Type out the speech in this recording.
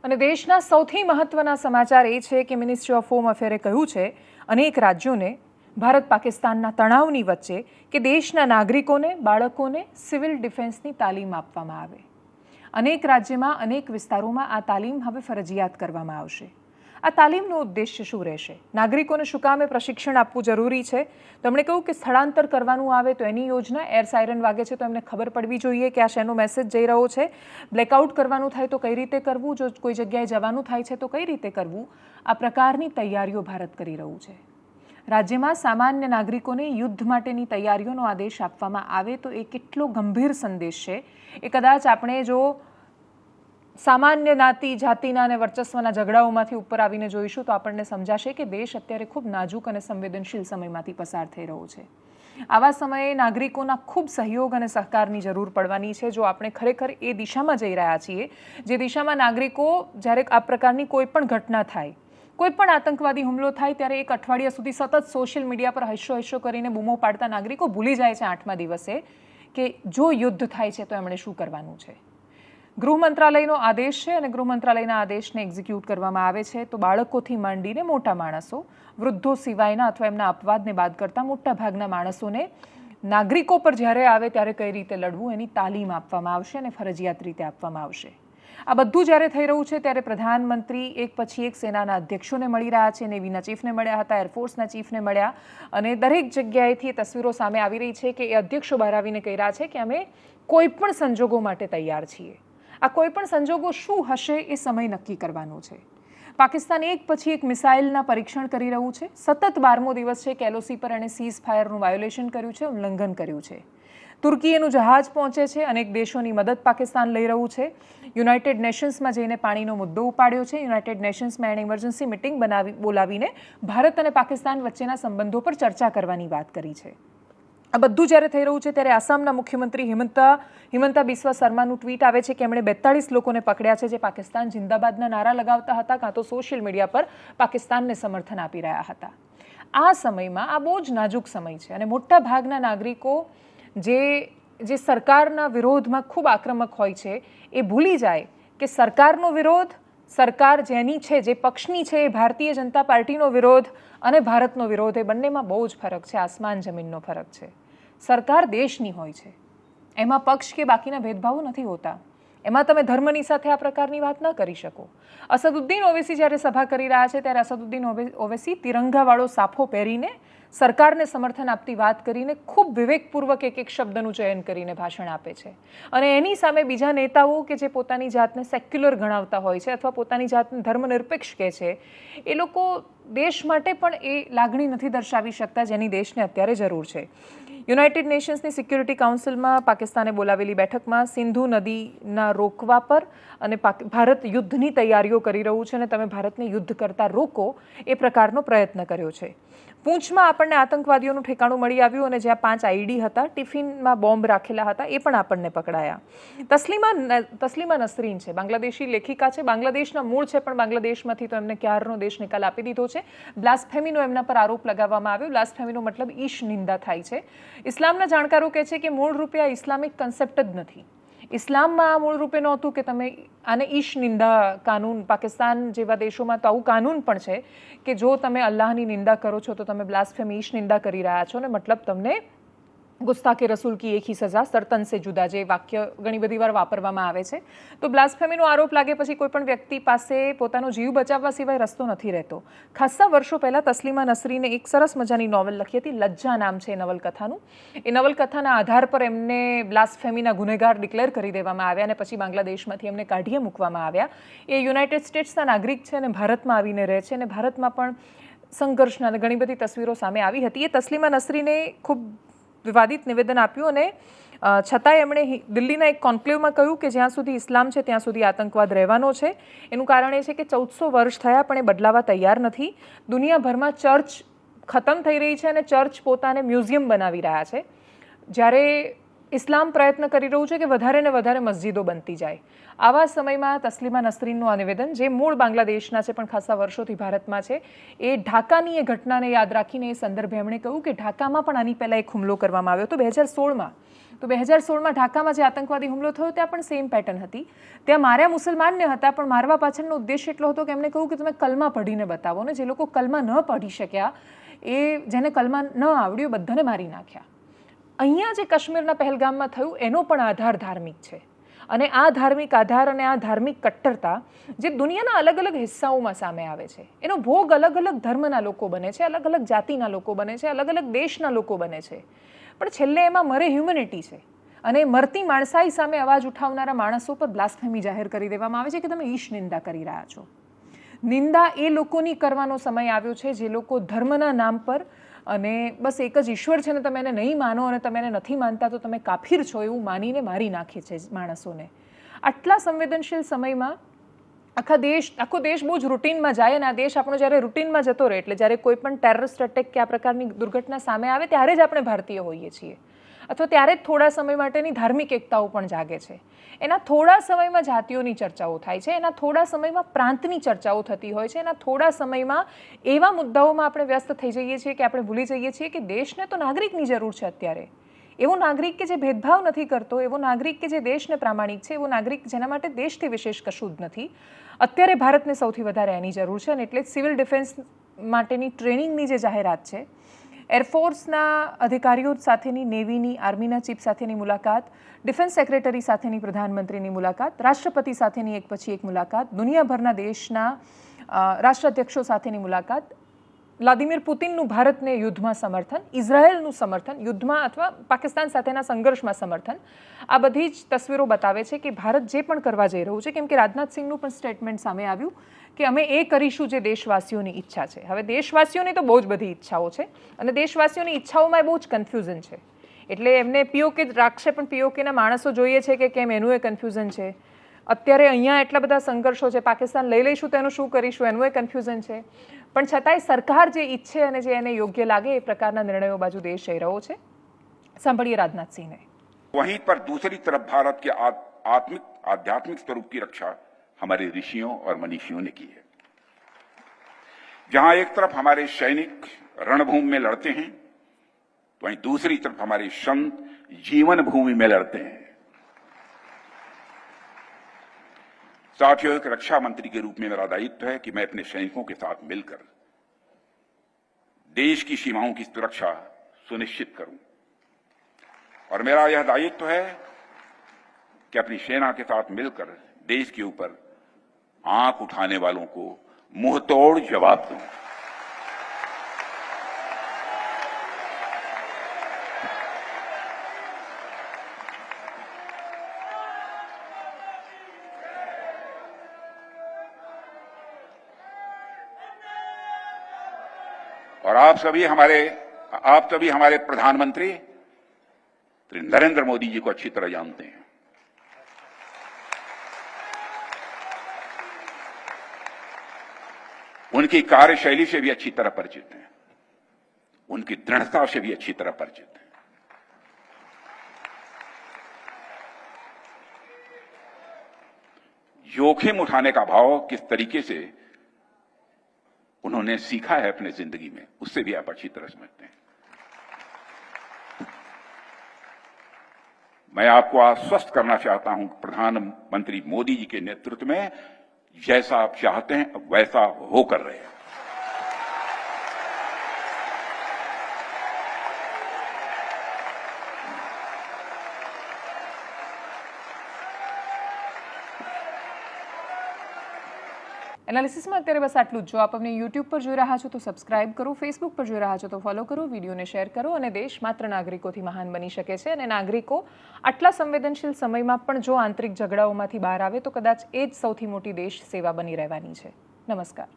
અને દેશના સૌથી મહત્વના સમાચાર એ છે કે મિનિસ્ટ્રી ઓફ હોમ અફેરે કહ્યું છે અનેક રાજ્યોને ભારત પાકિસ્તાનના તણાવની વચ્ચે કે દેશના નાગરિકોને બાળકોને સિવિલ ડિફેન્સની તાલીમ આપવામાં આવે. અનેક રાજ્યમાં અનેક વિસ્તારોમાં આ તાલીમ હવે ફરજિયાત કરવામાં આવશે. આ તાલીમનો ઉદ્દેશ્ય શું રહેશે? નાગરિકોને શું કામે પ્રશિક્ષણ આપવું જરૂરી છે? તો એમણે કહ્યું કે સ્થળાંતર કરવાનું આવે તો એની યોજના, એર સાયરન વાગે છે તો એમને ખબર પડવી જોઈએ કે આ શેનો મેસેજ જઈ રહ્યો છે. બ્લેકઆઉટ કરવાનું થાય તો કઈ રીતે કરવું, જો કોઈ જગ્યાએ જવાનું થાય છે તો કઈ રીતે કરવું, આ પ્રકારની તૈયારીઓ ભારત કરી રહ્યું છે. રાજ્યમાં સામાન્ય નાગરિકોને યુદ્ધ માટેની તૈયારીઓનો આદેશ આપવામાં આવે તો એ કેટલો ગંભીર સંદેશ છે. એ કદાચ આપણે જો સામાન્ય જ્ઞાતિ જાતિના અને વર્ચસ્વના ઝઘડાઓમાંથી ઉપર આવીને જોઈશું તો આપણને સમજાશે કે દેશ અત્યારે ખૂબ નાજુક અને સંવેદનશીલ સમયમાંથી પસાર થઈ રહ્યો છે. આવા સમયે નાગરિકોના ખૂબ સહયોગ અને સહકારની જરૂર પડવાની છે. જો આપણે ખરેખર એ દિશામાં જઈ રહ્યા છીએ જે દિશામાં નાગરિકો જ્યારે આ પ્રકારની કોઈ પણ ઘટના થાય, કોઈ પણ આતંકવાદી હુમલો થાય ત્યારે એક અઠવાડિયા સુધી સતત સોશિયલ મીડિયા પર હૈશો કરીને બૂમો પાડતા નાગરિકો ભૂલી જાય છે 8મા દિવસે કે જો યુદ્ધ થાય છે તો એમણે શું કરવાનું છે. ગૃહ મંત્રાલયનો આદેશ છે અને ગૃહ મંત્રાલયના આદેશને એક્ઝિક્યુટ કરવામાં આવે છે તો બાળકોથી માંડીને મોટા માણસો, વૃદ્ધો સિવાયના અથવા એમના અપવાદને બાદ કરતા મોટા ભાગના માણસોને નાગરિકો પર જ્યારે આવે ત્યારે કઈ રીતે લડવું એની તાલીમ આપવામાં આવશે અને ફરજિયાત રીતે આપવામાં આવશે. આ બધું જ્યારે થઈ રહ્યું છે ત્યારે પ્રધાનમંત્રી એક પછી એક સેનાના અધ્યક્ષોને મળી રહ્યા છે. નેવીના ચીફને મળ્યા હતા, એરફોર્સના ચીફને મળ્યા અને દરેક જગ્યાએથી તસવીરો સામે આવી રહી છે કે એ અધ્યક્ષો બહાર આવીને કહી રહ્યા છે કે અમે કોઈ પણ સંજોગો માટે તૈયાર છીએ. આ કોઈ પણ સંજોગો શું હશે એ સમય નક્કી કરવાનો છે. પાકિસ્તાન એક પછી એક મિસાઇલના પરીક્ષણ કરી રહ્યું છે. સતત 12મો દિવસ છે કે એલઓસી પર એણે સીઝ ફાયરનું વાયોલેશન કર્યું છે, ઉલ્લંઘન કર્યું છે. તુર્કીનું જહાજ પહોંચે છે, અનેક દેશોની મદદ પાકિસ્તાન લઈ રહ્યું છે. યુનાઇટેડ નેશન્સમાં જઈને પાણીનો મુદ્દો ઉપાડ્યો છે. યુનાઇટેડ નેશન્સમાં એણે ઇમરજન્સી મિટિંગ બોલાવીને ભારત અને પાકિસ્તાન વચ્ચેના સંબંધો પર ચર્ચા કરવાની વાત કરી છે. આ બધું જ્યારે થઈ રહ્યું છે ત્યારે આસામના મુખ્યમંત્રી હિમંતા બિસ્વા શર્માનું ટ્વીટ આવે છે કે એમણે 42 લોકોને પકડ્યા છે જે પાકિસ્તાન જિંદાબાદના નારા લગાવતા હતા કાં તો સોશિયલ મીડિયા પર પાકિસ્તાનને સમર્થન આપી રહ્યા હતા. આ સમયમાં આ બહુ જ નાજુક સમય છે અને મોટા ભાગના નાગરિકો જે સરકારના વિરોધમાં ખૂબ આક્રમક હોય છે એ ભૂલી જાય કે સરકારનો વિરોધ, સરકાર જેની છે, જે પક્ષની છે, એ ભારતીય જનતા પાર્ટીનો વિરોધ અને ભારતનો વિરોધ, એ બંનેમાં બહુ જ ફરક છે, આસમાન જમીનનો ફરક છે. સરકાર દેશની હોય છે, એમાં પક્ષ કે બાકીના ભેદભાવો નથી હોતા. એમાં તમે ધર્મની સાથે આ પ્રકારની વાત ન કરી શકો. અસદુદ્દીન ઓવૈસી જ્યારે સભા કરી રહ્યા છે ત્યારે અસદુદ્દીન ઓવૈસી તિરંગાવાળો સાફો પહેરીને સરકારને સમર્થન આપતી વાત કરીને ખૂબ વિવેકપૂર્વક એક શબ્દનું ચયન કરીને ભાષણ આપે છે. અને એની સામે બીજા નેતાઓ કે જે પોતાની જાતને સેક્યુલર ગણાવતા હોય છે અથવા પોતાની જાતને ધર્મનિરપેક્ષ કહે છે, એ લોકો દેશ માટે પણ એ લાગણી નથી દર્શાવી શકતા જેની દેશને અત્યારે જરૂર છે. યુનાઇટેડ નેશન્સની સિક્યુરિટી કાઉન્સિલમાં પાકિસ્તાને બોલાવેલી બેઠકમાં સિંધુ નદીના રોકવા પર અને ભારત યુદ્ધની તૈયારીઓ કરી રહ્યું છે અને તમે ભારતને યુદ્ધ કરતા રોકો એ પ્રકારનો પ્રયત્ન કર્યો છે. પૂંછમાં આપણને આતંકવાદીઓનું ઠેકાણું મળી આવ્યું અને જ્યાં 5 આઈડી હતા, ટિફિનમાં બોમ્બ રાખેલા હતા, એ પણ આપણને પકડાયા. તસ્લીમા નસરીન છે, બાંગ્લાદેશી લેખિકા છે, બાંગ્લાદેશના મૂળ છે પણ બાંગ્લાદેશમાંથી તો એમને ક્યારનો દેશ નિકાલ આપી દીધો છે. બ્લાસ્ફેમીનો એમના પર આરોપ લગાવવામાં આવ્યો. બ્લાસ્ફેમીનો મતલબ ઈશ નિંદા થાય છે. ઇસ્લામના જાણકારો કહે છે કે મૂળ રૂપે આ ઇસ્લામિક કન્સેપ્ટ જ નથી. ઇસ્લામમાં આ મૂળ રૂપે નહોતું કે તમે આને ઈશ નિંદા કાનૂન, પાકિસ્તાન જેવા દેશોમાં તો આવું કાનૂન પણ છે કે જો તમે અલ્લાહની નિંદા કરો છો તો તમે બ્લાસ્ફેમી, ઈશ નિંદા કરી રહ્યા છો ને મતલબ તમને ગુસ્તાખે રસૂલ કી એક હી સજા સરતન સે જુદા, જે વાક્ય ઘણી બધી વાર વાપરવામાં આવે છે. તો બ્લાસ્ફેમીનો આરોપ લાગે પછી કોઈ પણ વ્યક્તિ પાસે પોતાનો જીવ બચાવવા સિવાય રસ્તો નથી રહેતો. ખાસ્સા વર્ષો પહેલાં તસ્લીમા નસરીને એક સરસ મજાની નોવેલ લખી હતી, લજ્જા નામ છે એ નવલકથાનું. એ નવલકથાના આધાર પર એમને બ્લાસ્ફેમીના ગુનેગાર ડિક્લેર કરી દેવામાં આવ્યા અને પછી બાંગ્લાદેશમાંથી એમને કાઢીએ મૂકવામાં આવ્યા. એ યુનાઇટેડ સ્ટેટ્સના નાગરિક છે અને ભારતમાં આવીને રહે છે અને ભારતમાં પણ સંઘર્ષના અને ઘણી બધી તસવીરો સામે આવી હતી. એ તસ્લીમા નસરીને ખૂબ વિવાદિત નિવેદન આપ્યું અને છતાંય એમણે દિલ્હીના એક કોન્ક્લેવમાં કહ્યું કે જ્યાં સુધી ઇસ્લામ છે ત્યાં સુધી આતંકવાદ રહેવાનો છે. એનું કારણ એ છે કે 1400 વર્ષ થયા પણ એ બદલાવા તૈયાર નથી. દુનિયાભરમાં ચર્ચ ખતમ થઈ રહી છે અને ચર્ચ પોતાને મ્યુઝિયમ બનાવી રહ્યા છે, જ્યારે ઇસ્લામ પ્રયત્ન કરી રહ્યું છે કે વધારે ને વધારે મસ્જિદો બનતી જાય. આવા સમયમાં તસ્લીમા નસરીનનું આ નિવેદન, જે મૂળ બાંગ્લાદેશના છે પણ ખાસા વર્ષોથી ભારતમાં છે, એ ઢાકાની એ ઘટનાને યાદ રાખીને એ સંદર્ભે એમણે કહ્યું કે ઢાકામાં પણ આની પહેલાં એક હુમલો કરવામાં આવ્યો હતો 2016માં. તો 2016માં ઢાકામાં જે આતંકવાદી હુમલો થયો ત્યાં પણ સેમ પેટર્ન હતી. ત્યાં માર્યા મુસલમાનને હતા, પણ મારવા પાછળનો ઉદ્દેશ એટલો હતો કે એમને કહ્યું કે તમે કલમા પઢીને બતાવો, ને જે લોકો કલમા ન પઢી શક્યા, એ જેને કલમા ન આવડ્યું, બધાને મારી નાખ્યા. અહીંયા જે કાશ્મીરના પહેલગામમાં થયું એનો પણ આધાર ધાર્મિક છે, અને આ ધાર્મિક આધાર અને આ ધાર્મિક કટ્ટરતા જે દુનિયાના અલગ અલગ હિસ્સાઓમાં સામે આવે છે, એનો ભોગ અલગ અલગ ધર્મના લોકો બને છે, અલગ અલગ જાતિના લોકો બને છે, અલગ અલગ દેશના લોકો બને છે, પણ છેલ્લે એમાં મરે હ્યુમેનિટી છે. અને મરતી માણસાઈ સામે અવાજ ઉઠાવનારા માણસો પર બ્લાસ્ફેમી જાહેર કરી દેવામાં આવે છે કે તમે ઈશ નિંદા કરી રહ્યા છો. નિંદા એ લોકોની કરવાનો સમય આવ્યો છે જે લોકો ધર્મના નામ પર અને બસ એક જ ઈશ્વર છે ને તમે એને નહીં માનો અને તમે એને નથી માનતા તો તમે કાફીર છો એવું માનીને મારી નાખે છે માણસોને. આટલા સંવેદનશીલ સમયમાં આખો દેશ બહુ જ રૂટીનમાં જાય, અને આ દેશ આપણો જ્યારે રૂટીનમાં જતો રહે, એટલે જ્યારે કોઈ પણ ટેરરિસ્ટ અટેક કે આ પ્રકારની દુર્ઘટના સામે આવે ત્યારે જ આપણે ભારતીય હોઈએ છીએ, અથવા ત્યારે જ થોડા સમય માટેની ધાર્મિક એકતાઓ પણ જાગે છે. એના થોડા સમયમાં જાતિઓની ચર્ચાઓ થાય છે, એના થોડા સમયમાં પ્રાંતની ચર્ચાઓ થતી હોય છે, એના થોડા સમયમાં એવા મુદ્દાઓમાં આપણે વ્યસ્ત થઈ જઈએ છીએ કે આપણે ભૂલી જઈએ છીએ કે દેશને તો નાગરિકની જરૂર છે અત્યારે. એવો નાગરિક કે જે ભેદભાવ નથી કરતો, એવો નાગરિક કે જે દેશને પ્રામાણિક છે, એવો નાગરિક જેના માટે દેશથી વિશેષ કશું જ નથી. અત્યારે ભારતને સૌથી વધારે એની જરૂર છે, અને એટલે જ સિવિલ ડિફેન્સ માટેની ટ્રેનિંગની જે જાહેરાત છે, એરફોર્સના અધિકારીઓ સાથેની, નેવીની, આર્મીના ચીફ સાથેની મુલાકાત, ડિફેન્સ સેક્રેટરી સાથેની પ્રધાનમંત્રીની મુલાકાત, રાષ્ટ્રપતિ સાથેની એક પછી એક મુલાકાત, દુનિયાભરના દેશના રાષ્ટ્રાધ્યક્ષો સાથેની મુલાકાત, વ્લાદિમીર પુતિનનું ભારતને યુદ્ધમાં સમર્થન, ઇઝરાયેલનું સમર્થન યુદ્ધમાં અથવા પાકિસ્તાન સાથેના સંઘર્ષમાં સમર્થન, આ બધી જ તસવીરો બતાવે છે કે ભારત જે પણ કરવા જઈ રહ્યું છે, કેમ કે રાજનાથસિંહનું પણ સ્ટેટમેન્ટ સામે આવ્યું કે અમે એ કરીશું જે દેશવાસીઓની ઈચ્છા છે. હવે દેશવાસીઓની તો બહુ જ બધી ઈચ્છાઓ છે, અને દેશવાસીઓની ઈચ્છાઓમાં બહુ જ કન્ફ્યુઝન છે, એટલે એમને પીઓકે રાખશે પણ પીઓકેના માણસો જોઈએ છે કે કેમ, એનું એ કન્ફ્યુઝન છે. અત્યારે અહીંયા એટલા બધા સંઘર્ષો છે, પાકિસ્તાન લઈ લઈશું તો એનું શું કરીશું, એનું એ કન્ફ્યુઝન છે. પણ છતાંય સરકાર જે ઈચ્છે અને જે એને યોગ્ય લાગે એ પ્રકારના નિર્ણયો બાજુ દેશ જઈ રહ્યો છે. સાંભળીએ રાજનાથસિંહને. वहीं पर दूसरी तरफ भारत के आध्यात्मिक स्वरूप की रक्षा हमारे ऋषियों और मनीषियों ने की है. जहां एक तरफ हमारे सैनिक रणभूमि में लड़ते हैं, तो वहीं दूसरी तरफ हमारे संत जीवन भूमि में लड़ते हैं. साथियों, एक रक्षा मंत्री के रूप में मेरा दायित्व है कि मैं अपने सैनिकों के साथ मिलकर देश की सीमाओं की सुरक्षा सुनिश्चित करूं. और मेरा यह दायित्व है कि अपनी सेना के साथ मिलकर देश के ऊपर आंख उठाने वालों को मुंहतोड़ जवाब दूं. और आप सभी हमारे प्रधानमंत्री नरेंद्र मोदी जी को अच्छी तरह जानते हैं. उनकी कार्यशैली से भी अच्छी तरह परिचित हैं, उनकी दृढ़ता से भी अच्छी तरह परिचित हैं. जोखिम उठाने का भाव किस तरीके से उन्होंने सीखा है अपने जिंदगी में, उससे भी आप अच्छी तरह समझते हैं. मैं आपको आश्वस्त करना चाहता हूं कि प्रधानमंत्री मोदी जी के नेतृत्व में जैसा आप चाहते हैं वैसा होकर रहे. એનાલિસિસમાં અત્યારે બસ આટલું જ. જો આપ અમને યુટ્યુબ પર જોઈ રહ્યા છો તો સબસ્ક્રાઇબ કરો, ફેસબુક પર જોઈ રહ્યા છો તો ફોલો કરો, વિડીયોને શેર કરો. અને દેશ માત્ર નાગરિકોથી મહાન બની શકે છે, અને નાગરિકો આટલા સંવેદનશીલ સમયમાં પણ જો આંતરિક ઝઘડાઓમાંથી બહાર આવે તો કદાચ એ જ સૌથી મોટી દેશ સેવા બની રહેવાની છે. નમસ્કાર.